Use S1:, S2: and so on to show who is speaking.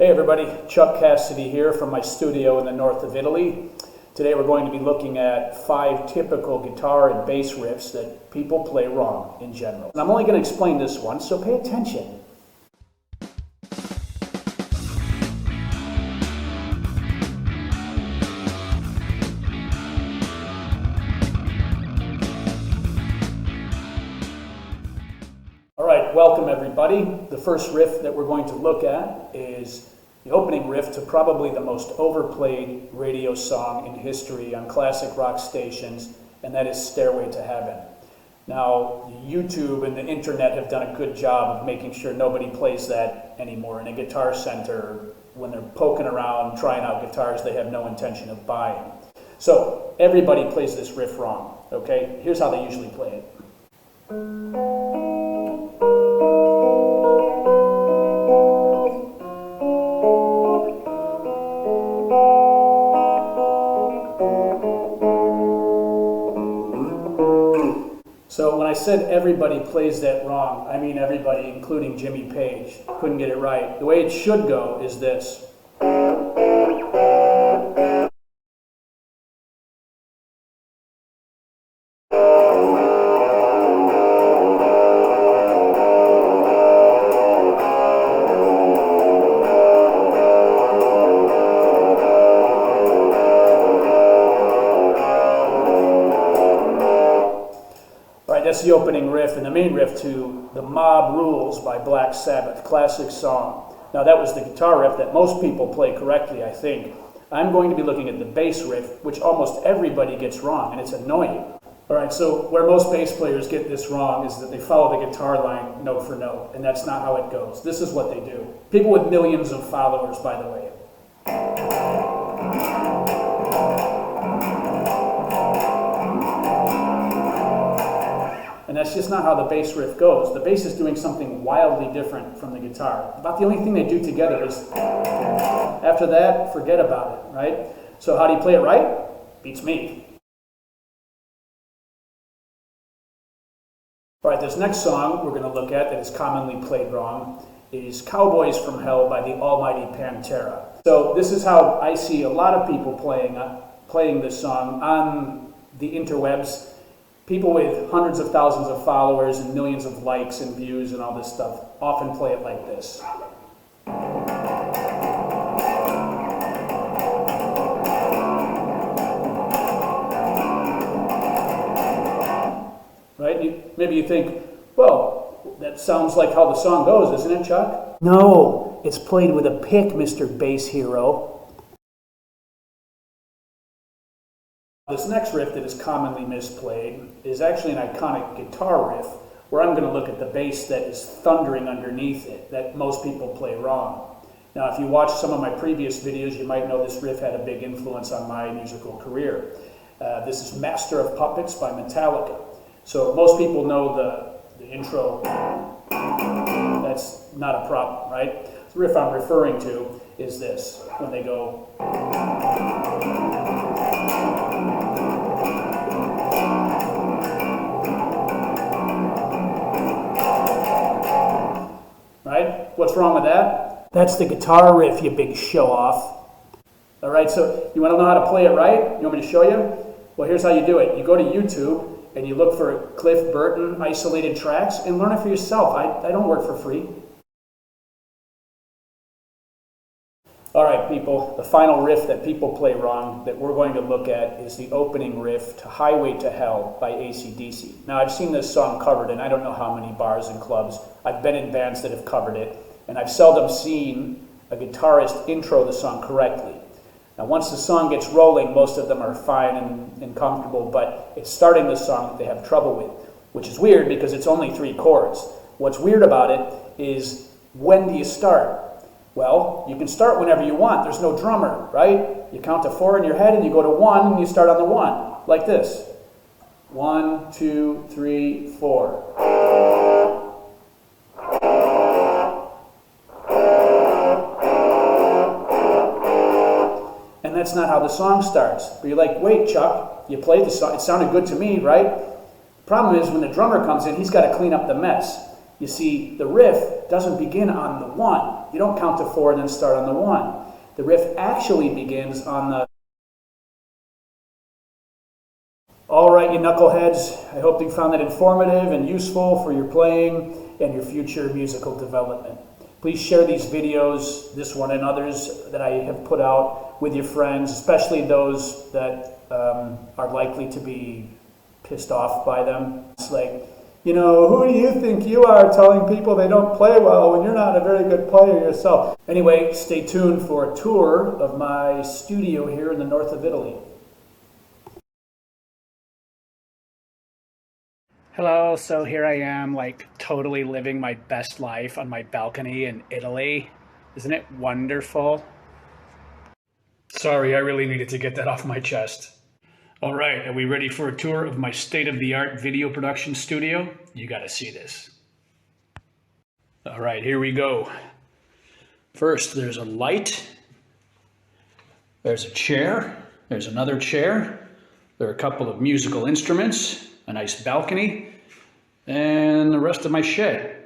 S1: Hey everybody, Chuck Cassidy here from my studio in the north of Italy. Today we're going to be looking at 5 typical guitar and bass riffs that people play wrong in general. And I'm only going to explain this once, so pay attention. Alright, welcome everybody. The first riff that we're going to look at is the opening riff to probably the most overplayed radio song in history on classic rock stations, and that is Stairway to Heaven. Now, YouTube and the internet have done a good job of making sure nobody plays that anymore in a guitar center. When they're poking around, trying out guitars they have no intention of buying. So, everybody plays this riff wrong, okay? Here's how they usually play it. So when I said everybody plays that wrong, I mean everybody, including Jimmy Page. Couldn't get it right. The way it should go is this. That's the opening riff and the main riff to The Mob Rules by Black Sabbath, classic song. Now that was the guitar riff that most people play correctly, I think. I'm going to be looking at the bass riff, which almost everybody gets wrong, and it's annoying. Alright, so where most bass players get this wrong is that they follow the guitar line note for note, and that's not how it goes. This is what they do. People with millions of followers, by the way. And that's just not how the bass riff goes. The bass is doing something wildly different from the guitar. About the only thing they do together is, after that, forget about it, right? So how do you play it right? Beats me. All right, this next song we're going to look at that is commonly played wrong is Cowboys from Hell by the almighty Pantera. So this is how I see a lot of people playing this song on the interwebs. People with hundreds of thousands of followers and millions of likes and views and all this stuff often play it like this. Right? Maybe you think, well, that sounds like how the song goes, isn't it, Chuck? No, it's played with a pick, Mr. Bass Hero. This next riff that is commonly misplayed is actually an iconic guitar riff where I'm going to look at the bass that is thundering underneath it that most people play wrong. Now, if you watch some of my previous videos, you might know this riff had a big influence on my musical career. This is Master of Puppets by Metallica. So most people know the intro. That's not a problem, right? The riff I'm referring to is this, when they go... Right? What's wrong with that? That's the guitar riff, you big show-off. All right, so you want to know how to play it right? You want me to show you? Well, here's how you do it. You go to YouTube and you look for Cliff Burton isolated tracks and learn it for yourself. I don't work for free. All right, people, the final riff that people play wrong that we're going to look at is the opening riff to Highway to Hell by AC/DC. Now, I've seen this song covered in I don't know how many bars and clubs. I've been in bands that have covered it, and I've seldom seen a guitarist intro the song correctly. Now, once the song gets rolling, most of them are fine and comfortable, but it's starting the song that they have trouble with, which is weird because it's only 3 chords. What's weird about it is, when do you start? Well, you can start whenever you want. There's no drummer, right? You count to 4 in your head and you go to 1 and you start on the 1, like this. 1, 2, 3, 4. And that's not how the song starts. But you're like, wait, Chuck, you played the song. It sounded good to me, right? The problem is when the drummer comes in, he's got to clean up the mess. You see, the riff doesn't begin on the 1. You don't count to 4 and then start on the 1. The riff actually begins on the... All right, you knuckleheads, I hope you found that informative and useful for your playing and your future musical development. Please share these videos, this one and others that I have put out, with your friends, especially those that are likely to be pissed off by them. It's like, you know, who do you think you are telling people they don't play well when you're not a very good player yourself? Anyway, stay tuned for a tour of my studio here in the north of Italy. Hello, so here I am, like, totally living my best life on my balcony in Italy. Isn't it wonderful? Sorry, I really needed to get that off my chest. All right, are we ready for a tour of my state-of-the-art video production studio? You gotta see this. All right, here we go. First, there's a light. There's a chair. There's another chair. There are a couple of musical instruments, a nice balcony, and the rest of my shed.